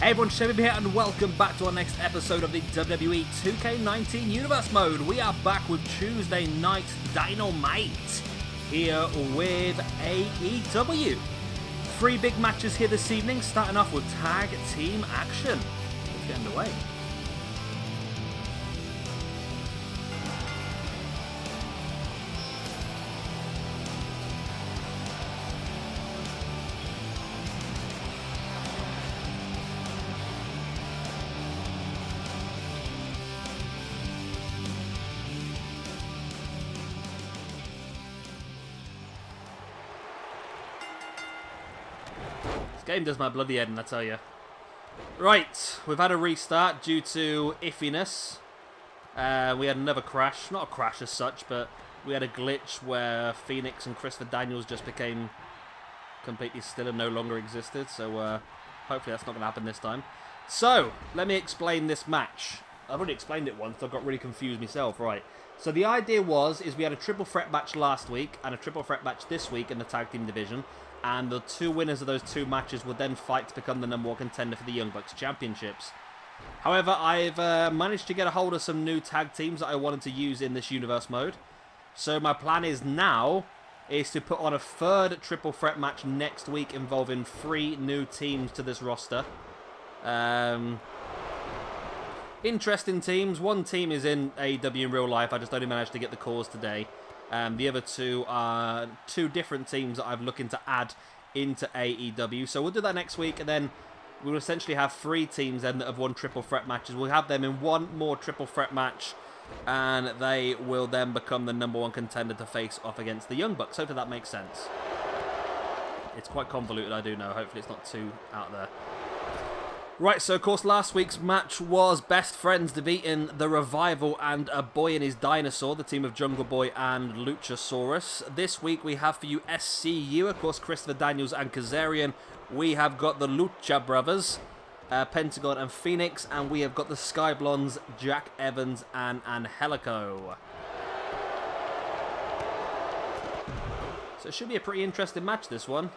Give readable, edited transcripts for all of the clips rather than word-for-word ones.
Hey everyone, Chevy here and welcome back to our next episode of the WWE 2K19 Universe Mode. We are back with Tuesday Night Dynamite here with AEW. 3 big matches here this evening, starting off with tag team action. Let's get underway. Game does my bloody head in, I tell you. Right, we've had a restart due to iffiness. We had another crash. Not a crash as such, but we had a glitch where Phoenix and Christopher Daniels just became completely still and no longer existed. So hopefully that's not going to happen this time. So, let me explain this match. I've already explained it once, so I got really confused myself. Right, so the idea is we had a triple threat match last week and a triple threat match this week in the tag team division. And the 2 winners of those 2 matches would then fight to become the #1 contender for the Young Bucks Championships. However, I've managed to get a hold of some new tag teams that I wanted to use in this universe mode. So my plan is now to put on a 3rd triple threat match next week involving 3 new teams to this roster. Interesting teams. 1 team is in AEW in real life. I just only managed to get the cause today. The other 2 are 2 different teams that I'm looking to add into AEW. So we'll do that next week, and then we'll essentially have 3 teams then that have won triple threat matches. We'll have them in 1 more triple threat match, and they will then become the #1 contender to face off against the Young Bucks. Hopefully that makes sense. It's quite convoluted, I do know. Hopefully it's not too out there. Right, so of course last week's match was Best Friends defeating The Revival and A Boy and His Dinosaur, the team of Jungle Boy and Luchasaurus. This week we have for you SCU, of course Christopher Daniels and Kazarian. We have got the Lucha Brothers, Pentagon and Phoenix, and we have got the Sky Blondes, Jack Evans and Angelico. So it should be a pretty interesting match, this one.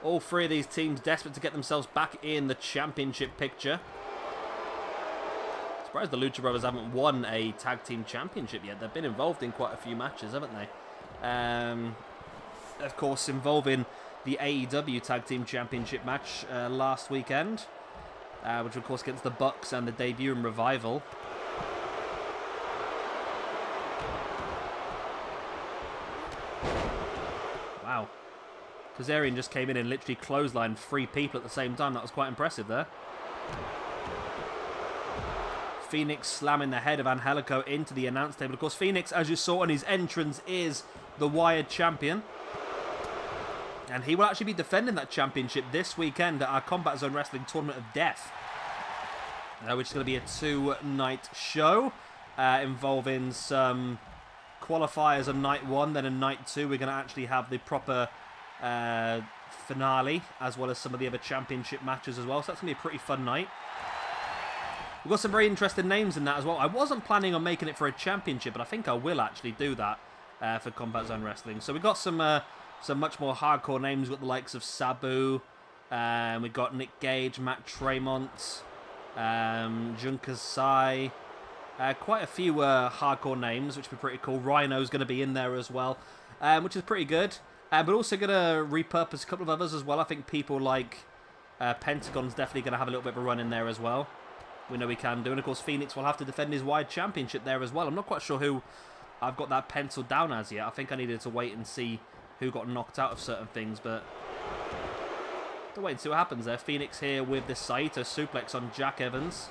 All 3 of these teams desperate to get themselves back in the championship picture. Surprised the Lucha Brothers haven't won a tag team championship yet. They've been involved in quite a few matches, haven't they? Of course, involving the AEW tag team championship match last weekend, which of course against the Bucks and the debut and Revival. Wow. Kazarian just came in and literally clotheslined 3 people at the same time. That was quite impressive there. Phoenix slamming the head of Angelico into the announce table. Of course, Phoenix, as you saw on his entrance, is the Wired Champion. And he will actually be defending that championship this weekend at our Combat Zone Wrestling Tournament of Death. Which is going to be a 2-night show involving some qualifiers on night 1. Then on night 2, we're going to actually have the proper finale, as well as some of the other championship matches as well. So that's going to be a pretty fun night. We've got some very interesting names in that as well. I wasn't planning on making it for a championship, but I think I will actually do that for Combat Zone Wrestling. So we've got some much more hardcore names. We've got the likes of Sabu, we've got Nick Gage, Matt Tremont, Jun Kasai. Quite a few hardcore names, which would be pretty cool. Rhino's going to be in there as well, which is pretty good. But also going to repurpose a couple of others as well. I think people like Pentagon's definitely going to have a little bit of a run in there as well. We know we can do. And of course, Phoenix will have to defend his wide championship there as well. I'm not quite sure who I've got that penciled down as yet. I think I needed to wait and see who got knocked out of certain things. But we'll wait and see what happens there. Phoenix here with the Saito suplex on Jack Evans,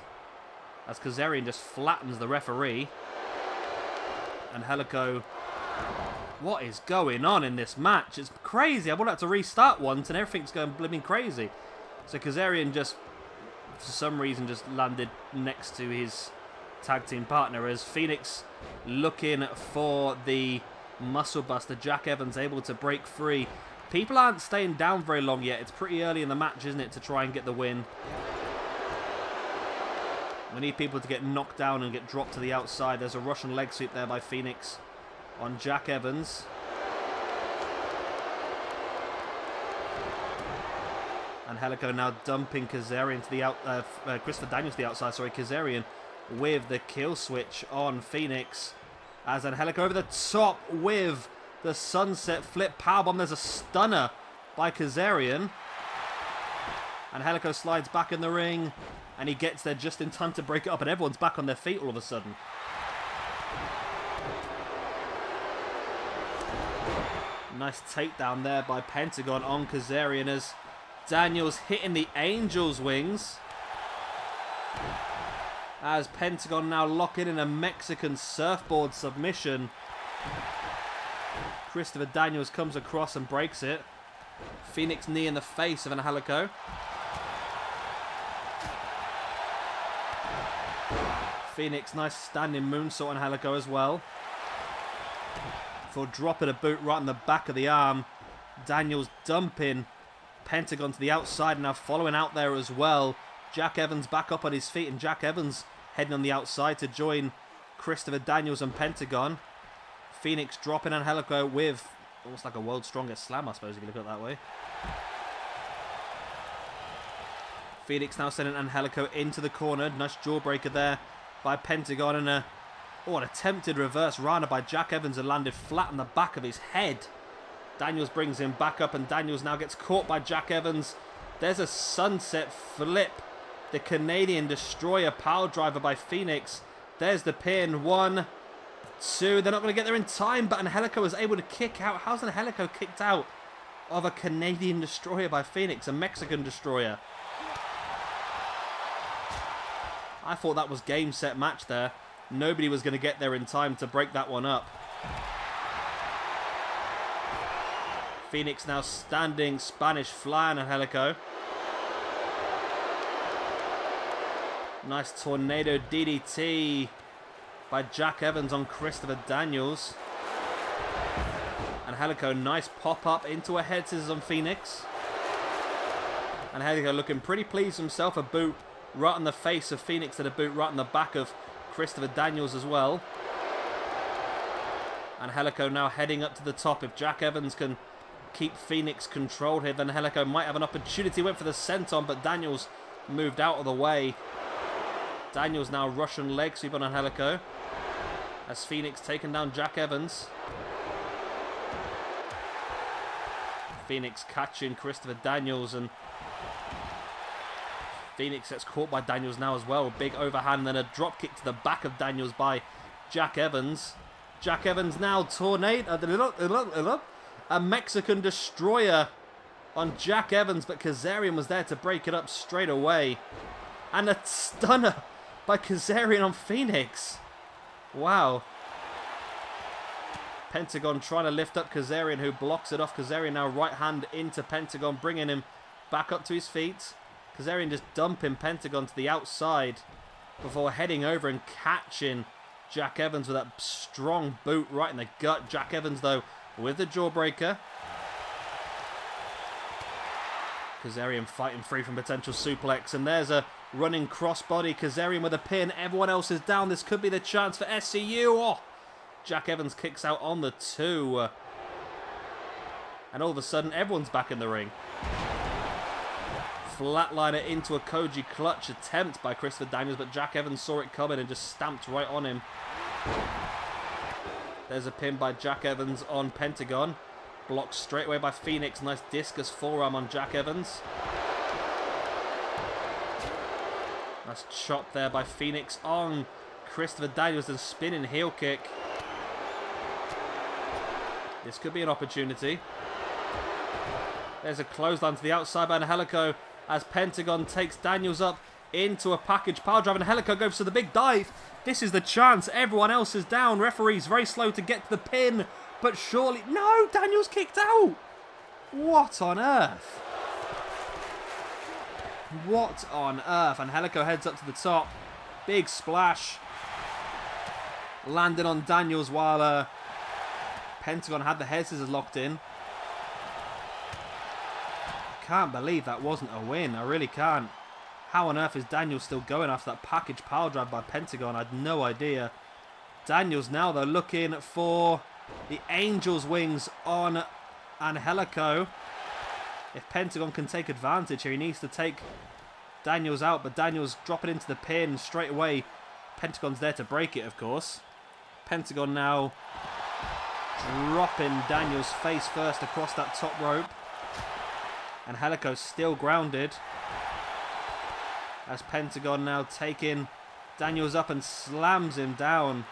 as Kazarian just flattens the referee. And Angelico. What is going on in this match? It's crazy. I wanted to restart once and everything's going blimmin' crazy. So Kazarian just, for some reason, just landed next to his tag team partner as Phoenix looking for the muscle buster. Jack Evans able to break free. People aren't staying down very long yet. It's pretty early in the match, isn't it, to try and get the win. We need people to get knocked down and get dropped to the outside. There's a Russian leg sweep there by Phoenix on Jack Evans. Angelico now dumping Kazarian to the Christopher Daniels to the outside. Sorry, Kazarian with the kill switch on Phoenix. As Angelico over the top with the sunset flip powerbomb. There's a stunner by Kazarian. Angelico slides back in the ring. And he gets there just in time to break it up. And everyone's back on their feet all of a sudden. Nice takedown there by Pentagon on Kazarian as Daniels hitting the Angel's wings. As Pentagon now locking in a Mexican surfboard submission. Christopher Daniels comes across and breaks it. Phoenix knee in the face of Angelico. Phoenix, nice standing moonsault on Angelico as well. For dropping a boot right in the back of the arm. Daniels dumping Pentagon to the outside and now following out there as well. Jack Evans back up on his feet and Jack Evans heading on the outside to join Christopher Daniels and Pentagon. Phoenix dropping Angelico with almost like a world's strongest slam, I suppose, if you look at it that way. Phoenix now sending Angelico into the corner. Nice jawbreaker there by Pentagon and an attempted reverse Rana by Jack Evans and landed flat on the back of his head. Daniels brings him back up and Daniels now gets caught by Jack Evans. There's a sunset flip. The Canadian Destroyer power driver by Phoenix. There's the pin. 1, 2. They're not going to get there in time, but Angelico was able to kick out. How's Angelico kicked out of a Canadian Destroyer by Phoenix? A Mexican Destroyer. I thought that was game, set, match there. Nobody was going to get there in time to break that one up. Phoenix now standing Spanish fly on Angelico. Nice tornado DDT by Jack Evans on Christopher Daniels. Angelico, nice pop-up into a head scissors on Phoenix. Angelico looking pretty pleased himself. A boot right on the face of Phoenix and a boot right on the back of Christopher Daniels as well. Angelico now heading up to the top. If Jack Evans can keep Phoenix controlled here, then Angelico might have an opportunity. Went for the senton, but Daniels moved out of the way. Daniels now Russian leg sweep on Angelico. As Phoenix taking down Jack Evans. Phoenix catching Christopher Daniels and Phoenix gets caught by Daniels now as well. A big overhand, then a drop kick to the back of Daniels by Jack Evans. Jack Evans now tornado. A Mexican Destroyer on Jack Evans, but Kazarian was there to break it up straight away. And a stunner by Kazarian on Phoenix. Wow. Pentagon trying to lift up Kazarian, who blocks it off. Kazarian now right hand into Pentagon, bringing him back up to his feet. Kazarian just dumping Pentagon to the outside before heading over and catching Jack Evans with that strong boot right in the gut. Jack Evans, though, with the jawbreaker. Kazarian fighting free from potential suplex. And there's a running crossbody. Kazarian with a pin. Everyone else is down. This could be the chance for SCU. Oh, Jack Evans kicks out on the 2. And all of a sudden, everyone's back in the ring. Flatliner into a Koji clutch attempt by Christopher Daniels, but Jack Evans saw it coming and just stamped right on him. There's a pin by Jack Evans on Pentagon. Blocked straight away by Phoenix. Nice discus forearm on Jack Evans. Nice chop there by Phoenix on Christopher Daniels and spinning heel kick. This could be an opportunity. There's a clothesline to the outside by Angelico as Pentagon takes Daniels up into a package power drive. And Angelico goes for the big dive. This is the chance. Everyone else is down. Referee's very slow to get to the pin. But surely... No! Daniels kicked out! What on earth? What on earth? Angelico heads up to the top. Big splash. Landed on Daniels while Pentagon had the head scissors locked in. Can't believe that wasn't a win. I really can't. How on earth is Daniels still going after that package power drive by Pentagon? I had no idea. Daniels now, though, looking for the Angel's wings on Angelico. If Pentagon can take advantage here, he needs to take Daniels out, but Daniels dropping into the pin straight away. Pentagon's there to break it, of course. Pentagon now dropping Daniels face first across that top rope. And Angelico's still grounded. As Pentagon now taking Daniels up and slams him down.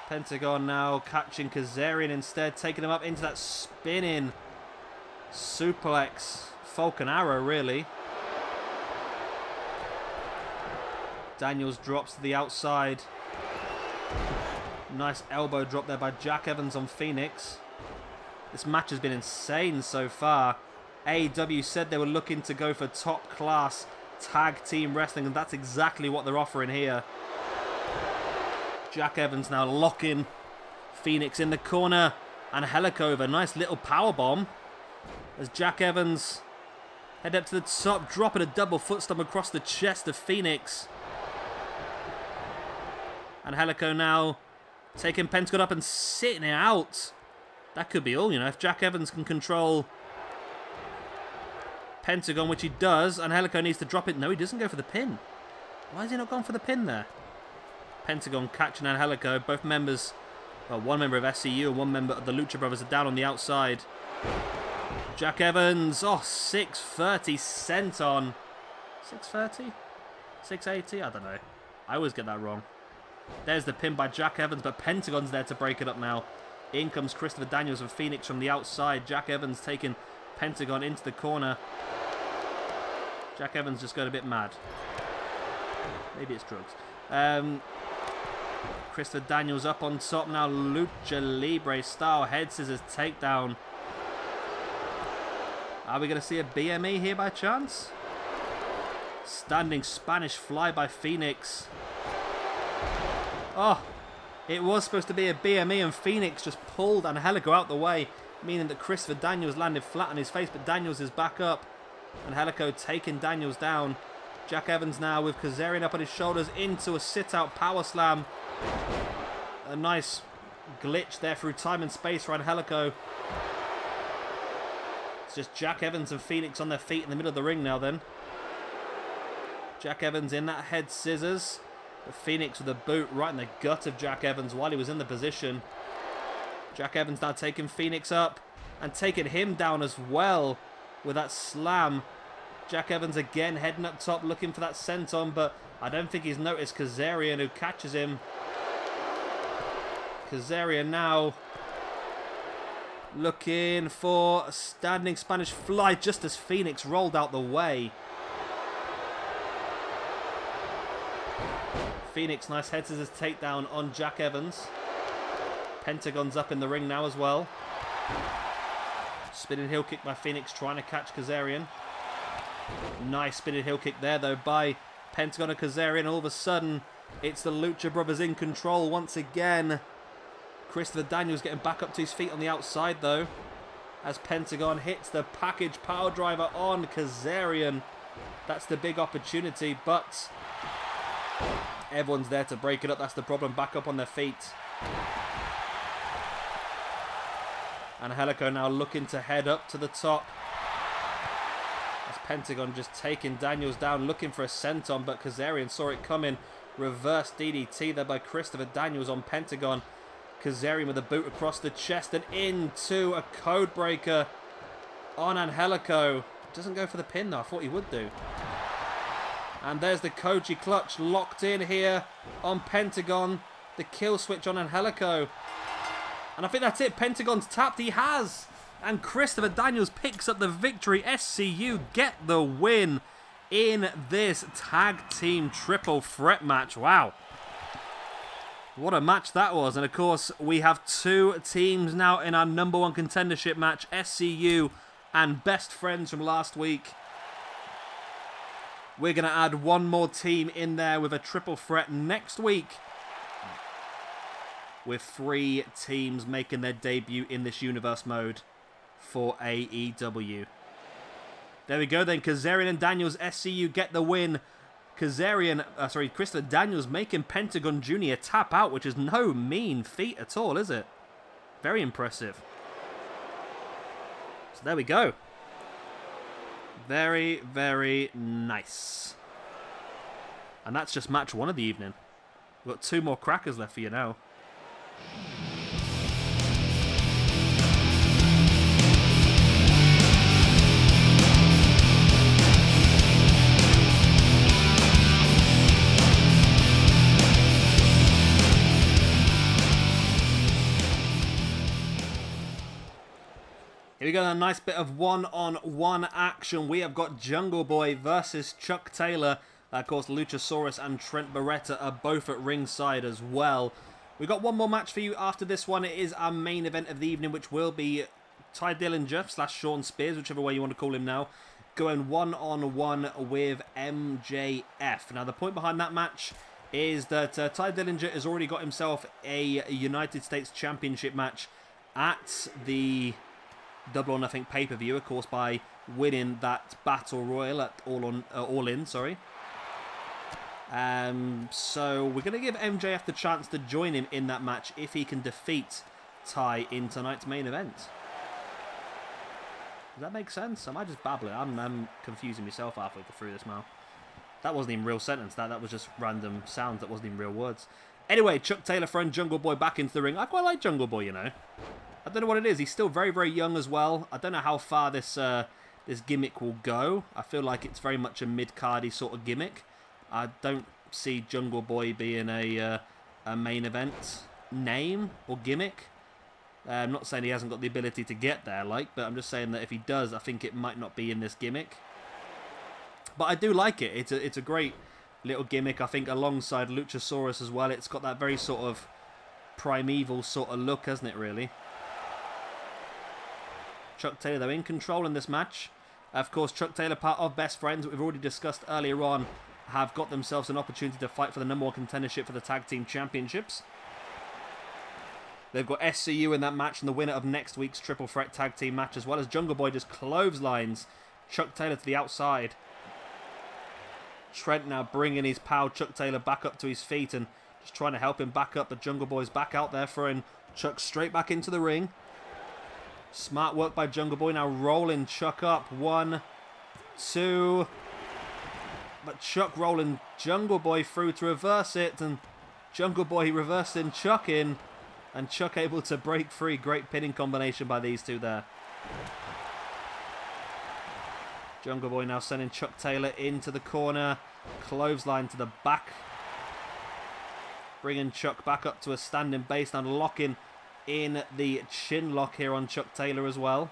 Pentagon now catching Kazarian instead, taking him up into that spinning suplex. Falcon Arrow, really. Daniels drops to the outside. Nice elbow drop there by Jack Evans on Phoenix. This match has been insane so far. AEW said they were looking to go for top class tag team wrestling, and that's exactly what they're offering here. Jack Evans now locking Phoenix in the corner, and Halleck over. Nice little powerbomb as Jack Evans head up to the top, dropping a double foot stomp across the chest of Phoenix. And Angelico now taking Pentagon up and sitting it out. That could be all, you know, if Jack Evans can control Pentagon, which he does, and Angelico needs to drop it. No, he doesn't go for the pin. Why is he not going for the pin there? Pentagon catching Angelico. Both members, well, one member of SCU and one member of the Lucha Brothers are down on the outside. Jack Evans, oh, 630 senton. 630? 680? I don't know. I always get that wrong. There's the pin by Jack Evans, but Pentagon's there to break it up now. In comes Christopher Daniels and Phoenix from the outside. Jack Evans taking Pentagon into the corner. Jack Evans just got a bit mad. Maybe it's drugs. Christopher Daniels up on top now. Lucha Libre style head scissors takedown. Are we going to see a BME here by chance? Standing Spanish fly by Phoenix. Oh, it was supposed to be a BME, and Phoenix just pulled Angelico out the way, meaning that Christopher Daniels landed flat on his face, but Daniels is back up. And Angelico taking Daniels down. Jack Evans now with Kazarian up on his shoulders into a sit-out power slam. A nice glitch there through time and space for Angelico. It's just Jack Evans and Phoenix on their feet in the middle of the ring now then. Jack Evans in that head scissors. But Phoenix with a boot right in the gut of Jack Evans while he was in the position. Jack Evans now taking Phoenix up and taking him down as well with that slam. Jack Evans again heading up top looking for that senton, but I don't think he's noticed Kazarian, who catches him. Kazarian now looking for a standing Spanish fly just as Phoenix rolled out the way. Phoenix, nice head scissors takedown on Jack Evans. Pentagon's up in the ring now as well. Spinning heel kick by Phoenix trying to catch Kazarian. Nice spinning heel kick there though by Pentagon and Kazarian. All of a sudden, it's the Lucha Brothers in control once again. Christopher Daniels getting back up to his feet on the outside though, as Pentagon hits the package power driver on Kazarian. That's the big opportunity, but everyone's there to break it up. That's the problem. Back up on their feet. And Angelico now looking to head up to the top. As Pentagon just taking Daniels down, looking for a senton, but Kazarian saw it coming. Reverse DDT there by Christopher Daniels on Pentagon. Kazarian with a boot across the chest and into a code breaker on Angelico. Doesn't go for the pin though. I thought he would do. And there's the Koji clutch locked in here on Pentagon. The kill switch on Angelico. And I think that's it. Pentagon's tapped. He has. And Christopher Daniels picks up the victory. SCU get the win in this tag team triple threat match. Wow. What a match that was. And of course, we have two teams now in our number one contendership match. SCU and Best Friends from last week. We're going to add one more team in there with a triple threat next week, with three teams making their debut in this universe mode for AEW. There we go then. Kazarian and Daniels, SCU get the win. Christopher Daniels making Pentagon Jr. tap out, which is no mean feat at all, is it? Very impressive. there we go. Very, very nice. And that's just match 1 of the evening. We've got 2 more crackers left for you now. Here we go, a nice bit of one-on-one action. We have got Jungle Boy versus Chuck Taylor. Of course, Luchasaurus and Trent Beretta are both at ringside as well. We've got one more match for you after this one. It is our main event of the evening, which will be Ty Dillinger / Shawn Spears, whichever way you want to call him now, going one-on-one with MJF. Now, the point behind that match is that Ty Dillinger has already got himself a United States Championship match at the Double or Nothing pay-per-view, of course, by winning that Battle Royal at All In. So we're going to give MJF the chance to join him in that match if he can defeat Ty in tonight's main event. Does that make sense? Am I just babbling? I'm confusing myself halfway through this now. That wasn't even a real sentence. That was just random sounds. That wasn't even real words. Anyway, Chuck Taylor throwing Jungle Boy back into the ring. I quite like Jungle Boy, you know. I don't know what it is. He's still very, very young as well. I don't know how far this gimmick will go. I feel like it's very much a mid-cardy sort of gimmick. I don't see Jungle Boy being a main event name or gimmick. I'm not saying he hasn't got the ability to get there, but I'm just saying that if he does, I think it might not be in this gimmick. But I do like it. It's a great little gimmick. I think alongside Luchasaurus as well. It's got that very sort of primeval sort of look, hasn't it, really? Chuck Taylor, though, in control in this match. Of course, Chuck Taylor, part of Best Friends, that we've already discussed earlier on, have got themselves an opportunity to fight for the #1 contendership for the Tag Team Championships. They've got SCU in that match and the winner of next week's Triple Threat Tag Team match, as well as Jungle Boy just clotheslines Chuck Taylor to the outside. Trent now bringing his pal Chuck Taylor back up to his feet and just trying to help him back up, but Jungle Boy's back out there, throwing Chuck straight back into the ring. Smart work by Jungle Boy, now rolling Chuck up. 1, 2. But Chuck rolling Jungle Boy through to reverse it. And Jungle Boy reversing Chuck in. And Chuck able to break free. Great pinning combination by these two there. Jungle Boy now sending Chuck Taylor into the corner. Clothesline to the back. Bringing Chuck back up to a standing base. Now locking in the chin lock here on Chuck Taylor as well.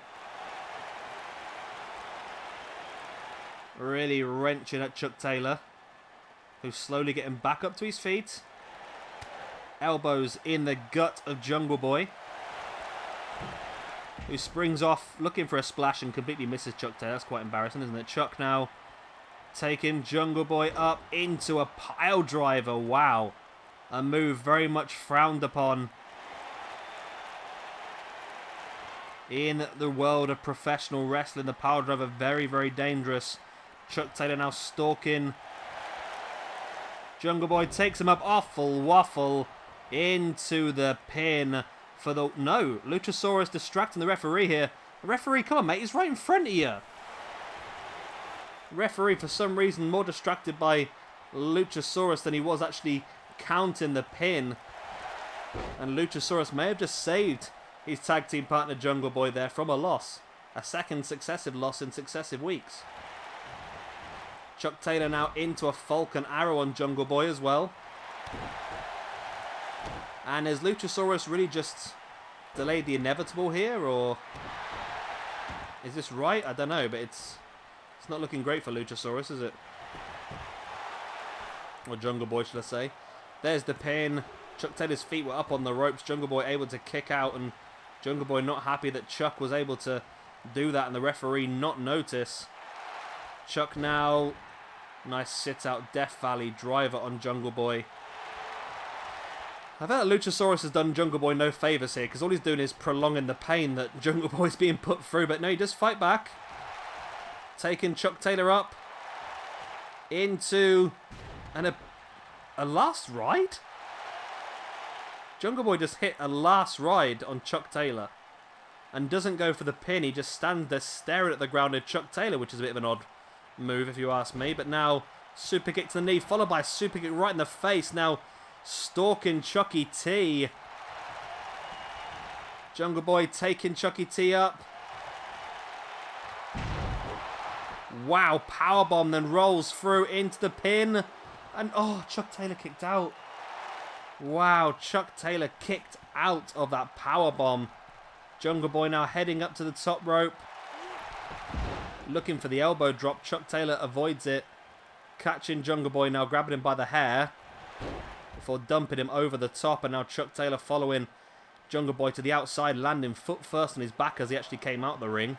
Really wrenching at Chuck Taylor, who's slowly getting back up to his feet. Elbows in the gut of Jungle Boy, who springs off looking for a splash and completely misses Chuck Taylor. That's quite embarrassing, isn't it? Chuck now taking Jungle Boy up into a pile driver. Wow. A move very much frowned upon in the world of professional wrestling. The power driver, very, very dangerous. Chuck Taylor now stalking Jungle Boy, takes him up, awful waffle into the pin for the... No, Luchasaurus distracting the referee here. The referee, come on, mate, he's right in front of you. The referee, for some reason, more distracted by Luchasaurus than he was actually counting the pin. And Luchasaurus may have just saved his tag team partner Jungle Boy there from a loss. A second successive loss in successive weeks. Chuck Taylor now into a Falcon Arrow on Jungle Boy as well. And has Luchasaurus really just delayed the inevitable here, or is this right? I don't know, but it's not looking great for Luchasaurus, is it? Or Jungle Boy, should I say. There's the pin. Chuck Taylor's feet were up on the ropes. Jungle Boy able to kick out, and Jungle Boy not happy that Chuck was able to do that and the referee not notice. Chuck now, nice sit-out Death Valley driver on Jungle Boy. I feel like Luchasaurus has done Jungle Boy no favours here, because all he's doing is prolonging the pain that Jungle Boy's being put through. But no, he does fight back. Taking Chuck Taylor up into a last ride? Jungle Boy just hit a last ride on Chuck Taylor. and doesn't go for the pin. He just stands there staring at the grounded Chuck Taylor, which is a bit of an odd move if you ask me. But now super kick to the knee, followed by a super kick right in the face. Now stalking Chucky T. Jungle Boy taking Chucky T up. Wow, powerbomb, then rolls through into the pin. And oh, Chuck Taylor kicked out. Wow, Chuck Taylor kicked out of that powerbomb. Jungle Boy now heading up to the top rope. Looking for the elbow drop. Chuck Taylor avoids it. Catching Jungle Boy now, grabbing him by the hair. Before dumping him over the top. And now Chuck Taylor following Jungle Boy to the outside, landing foot first on his back as he actually came out of the ring.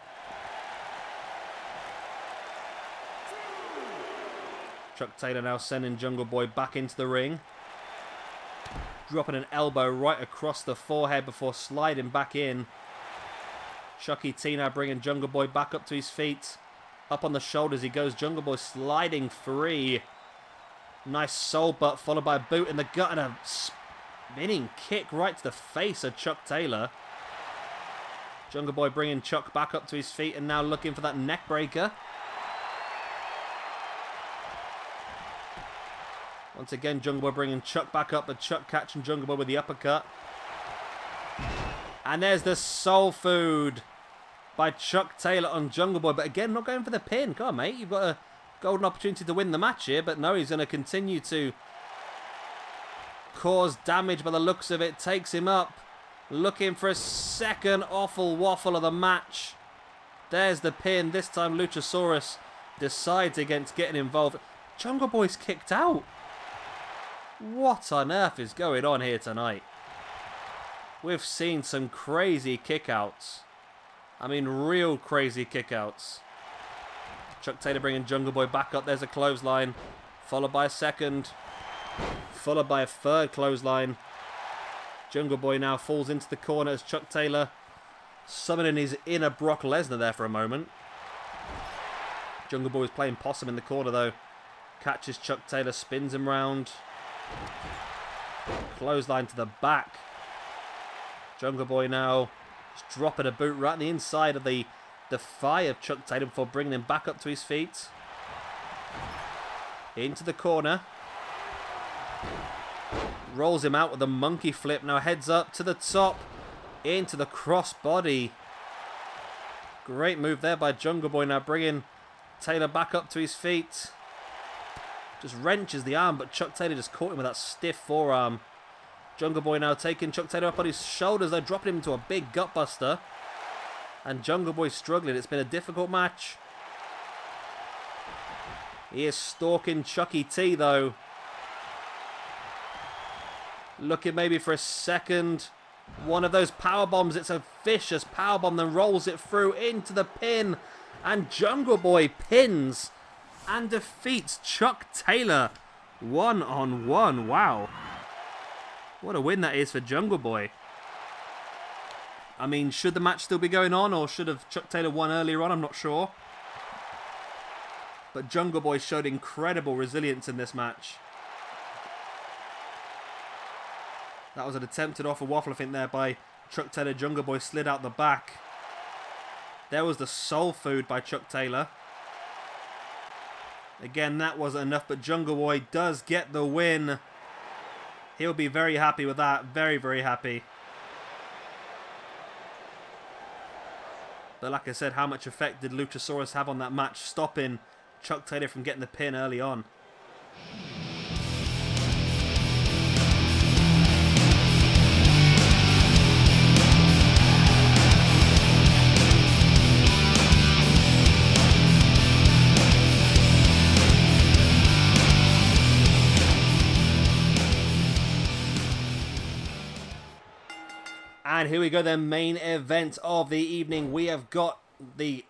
Chuck Taylor now sending Jungle Boy back into the ring. Dropping an elbow right across the forehead before sliding back in. Chucky T now bringing Jungle Boy back up to his feet. Up on the shoulders he goes. Jungle Boy sliding free. Nice soul butt followed by a boot in the gut and a spinning kick right to the face of Chuck Taylor. Jungle Boy bringing Chuck back up to his feet and now looking for that neck breaker. Once again, Jungle Boy bringing Chuck back up, but Chuck catching Jungle Boy with the uppercut. And there's the soul food by Chuck Taylor on Jungle Boy. But again, not going for the pin. Come on, mate. You've got a golden opportunity to win the match here. But no, he's going to continue to cause damage by the looks of it. Takes him up. Looking for a second awful waffle of the match. There's the pin. This time, Luchasaurus decides against getting involved. Jungle Boy's kicked out. What on earth is going on here tonight? We've seen some crazy kickouts. I mean, real crazy kickouts. Chuck Taylor bringing Jungle Boy back up. There's a clothesline. Followed by a second. Followed by a third clothesline. Jungle Boy now falls into the corner as Chuck Taylor summoning his inner Brock Lesnar there for a moment. Jungle Boy is playing possum in the corner though. Catches Chuck Taylor, spins him round. Clothesline to the back. Jungle Boy now just dropping a boot right on the inside of the thigh of Chuck Taylor before bringing him back up to his feet. Into the corner. Rolls him out with a monkey flip. Now heads up to the top. Into the crossbody. Great move there by Jungle Boy. Now bringing Taylor back up to his feet. Just wrenches the arm, but Chuck Taylor just caught him with that stiff forearm. Jungle Boy now taking Chuck Taylor up on his shoulders. They're dropping him into a big gutbuster. And Jungle Boy struggling. It's been a difficult match. He is stalking Chucky T though. Looking maybe for a second. One of those power bombs. It's a vicious power bomb. Then rolls it through into the pin. And Jungle Boy pins and defeats Chuck Taylor 1-on-1. Wow. What a win that is for Jungle Boy. I mean, should the match still be going on, or should have Chuck Taylor won earlier on? I'm not sure. But Jungle Boy showed incredible resilience in this match. That was an attempted awful waffle, I think, there by Chuck Taylor. Jungle Boy slid out the back. There was the soul food by Chuck Taylor. Again, that wasn't enough, but Jungle Boy does get the win. He'll be very happy with that. Very, very happy. But like I said, how much effect did Luchasaurus have on that match, stopping Chuck Taylor from getting the pin early on? And here we go, the main event of the evening. We have got the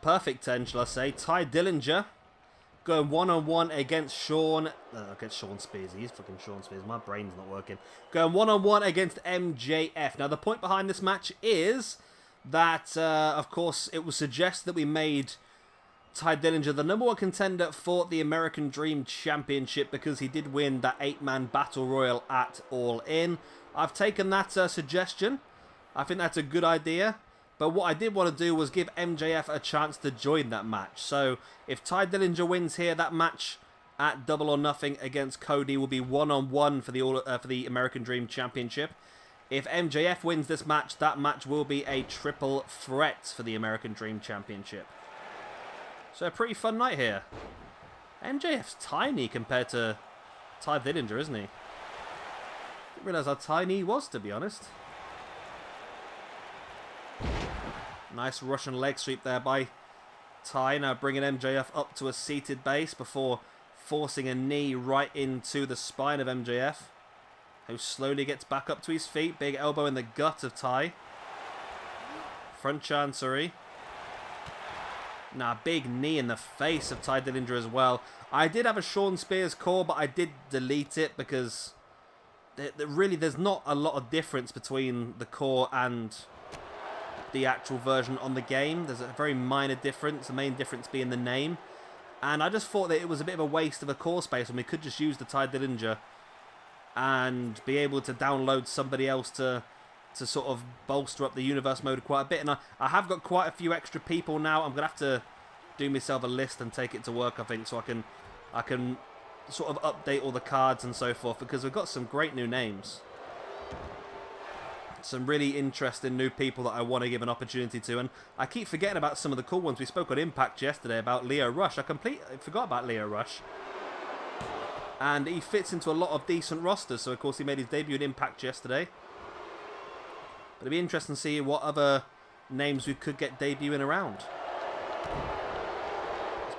perfect 10, shall I say. Ty Dillinger going one-on-one against Shawn Spears. He's fucking Shawn Spears. My brain's not working. Going one-on-one against MJF. Now, the point behind this match is that, of course, it was suggested that we made Ty Dillinger the #1 contender for the American Dream Championship because he did win that 8-man Battle Royal at All In. I've taken that suggestion. I think that's a good idea. But what I did want to do was give MJF a chance to join that match. So if Ty Dillinger wins here, that match at Double or Nothing against Cody will be one-on-one for the American Dream Championship. If MJF wins this match, that match will be a triple threat for the American Dream Championship. So a pretty fun night here. MJF's tiny compared to Ty Dillinger, isn't he? Didn't realise how tiny he was, to be honest. Nice Russian leg sweep there by Ty. Now bringing MJF up to a seated base before forcing a knee right into the spine of MJF, who slowly gets back up to his feet. Big elbow in the gut of Ty. Front chancery. Now big knee in the face of Ty Dillinger as well. I did have a Shawn Spears call, but I did delete it because really there's not a lot of difference between the core and the actual version on the game. There's a very minor difference, the main difference being the name. And I just thought that it was a bit of a waste of a core space when we could just use the Ty Dillinger and be able to download somebody else to sort of bolster up the universe mode quite a bit. And I have got quite a few extra people now. I'm going to have to do myself a list and take it to work, I think, so I can sort of update all the cards and so forth, because we've got some great new names. Some really interesting new people that I want to give an opportunity to. And I keep forgetting about some of the cool ones. We spoke on Impact yesterday about Leo Rush. I completely forgot about Leo Rush. And he fits into a lot of decent rosters. So, of course, he made his debut in Impact yesterday. But it'd be interesting to see what other names we could get debuting around.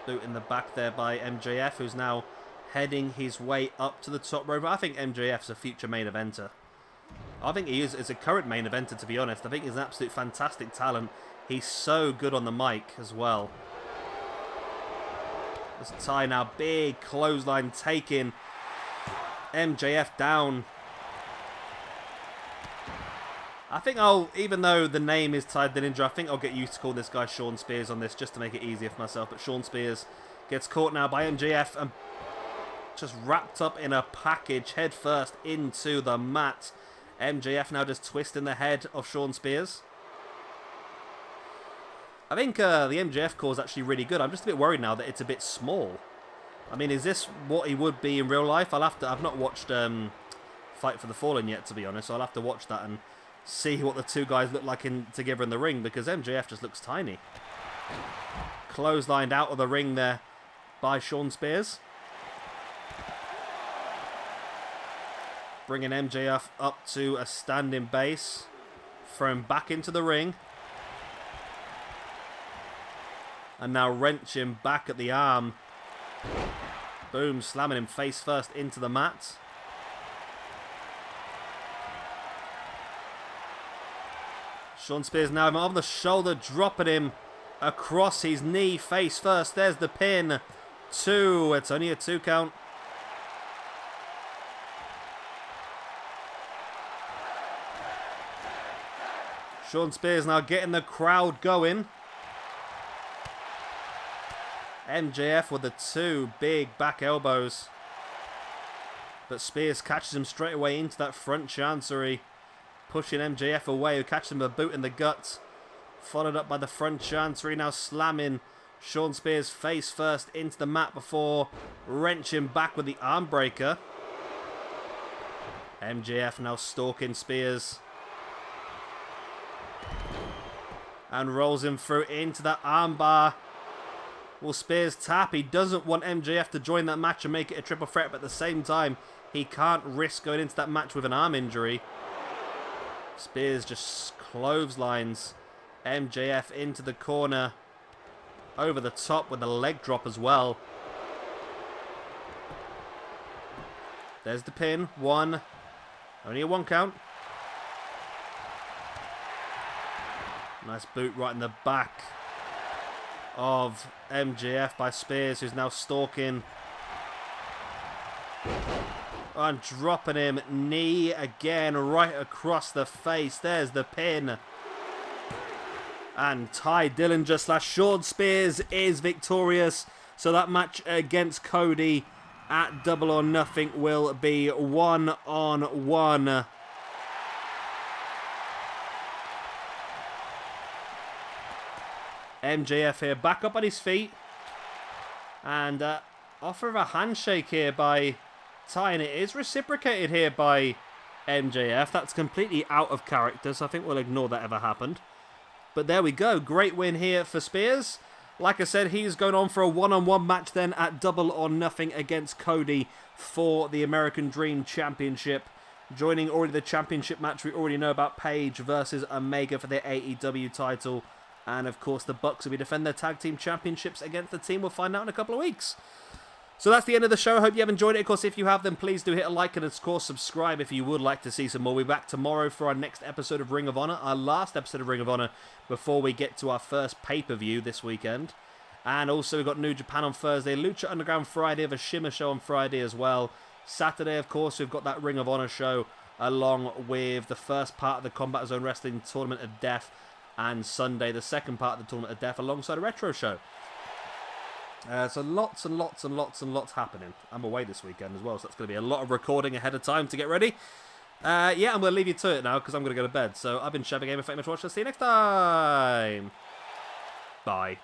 Boot in the back there by MJF, who's now heading his way up to the top rope. I think MJF's a future main eventer. I think he is a current main eventer, to be honest. I think he's an absolute fantastic talent. He's so good on the mic as well. This Ty now, big clothesline taking MJF down. I think even though the name is Ty Dillinger, I think I'll get used to calling this guy Shawn Spears on this just to make it easier for myself. But Shawn Spears gets caught now by MJF and just wrapped up in a package head first into the mat. MJF now just twisting the head of Shawn Spears. I think the MJF core is actually really good. I'm just a bit worried now that it's a bit small. I mean, is this what he would be in real life? I've not watched Fight for the Fallen yet, to be honest. So I'll have to watch that and see what the two guys look like together in the ring, because MJF just looks tiny. Clotheslined out of the ring there by Shawn Spears. Bringing MJF up to a standing base. Thrown back into the ring. And now wrenching back at the arm. Boom, slamming him face first into the mat. Shawn Spears now on the shoulder, dropping him across his knee, face first. There's the pin. 2. It's only a 2 count. Shawn Spears now getting the crowd going. MJF with the 2 big back elbows. But Spears catches him straight away into that front chancery. Pushing MJF away, who catches him a boot in the gut. Followed up by the front chancery, now slamming Shawn Spears face first into the mat before wrenching back with the arm breaker. MJF now stalking Spears. And rolls him through into that armbar. Will Spears tap? He doesn't want MJF to join that match and make it a triple threat, but at the same time, he can't risk going into that match with an arm injury. Spears just clotheslines MJF into the corner. Over the top with a leg drop as well. There's the pin. 1. Only a 1 count. Nice boot right in the back of MJF by Spears, who's now stalking. And dropping him. Knee again right across the face. There's the pin. And Ty Dillinger / Shawn Spears is victorious. So that match against Cody at Double or Nothing will be 1-on-1. MJF here back up on his feet. And offer of a handshake here by Ty. And it is reciprocated here by MJF. That's completely out of character, so I think we'll ignore that ever happened. But there we go. Great win here for Spears. Like I said, he's going on for a one-on-one match then at Double or Nothing against Cody for the American Dream Championship. Joining already the championship match, we already know about Paige versus Omega for the AEW title. And of course, the Bucks will be defending their tag team championships against the team. We'll find out in a couple of weeks. So that's the end of the show. I hope you have enjoyed it. Of course, if you have, then please do hit a like and of course subscribe if you would like to see some more. We'll be back tomorrow for our next episode of Ring of Honor, our last episode of Ring of Honor before we get to our first pay-per-view this weekend. And also we've got New Japan on Thursday, Lucha Underground Friday, the Shimmer show on Friday as well. Saturday, of course, we've got that Ring of Honor show along with the first part of the Combat Zone Wrestling Tournament of Death, and Sunday, the second part of the Tournament of Death alongside a retro show. So lots and lots and lots and lots happening. I'm away this weekend as well, so that's going to be a lot of recording ahead of time to get ready. Yeah, I'm going to leave you to it now because I'm going to go to bed. So I've been Shabba Gamer. Thank you much for watching. See you next time. Bye.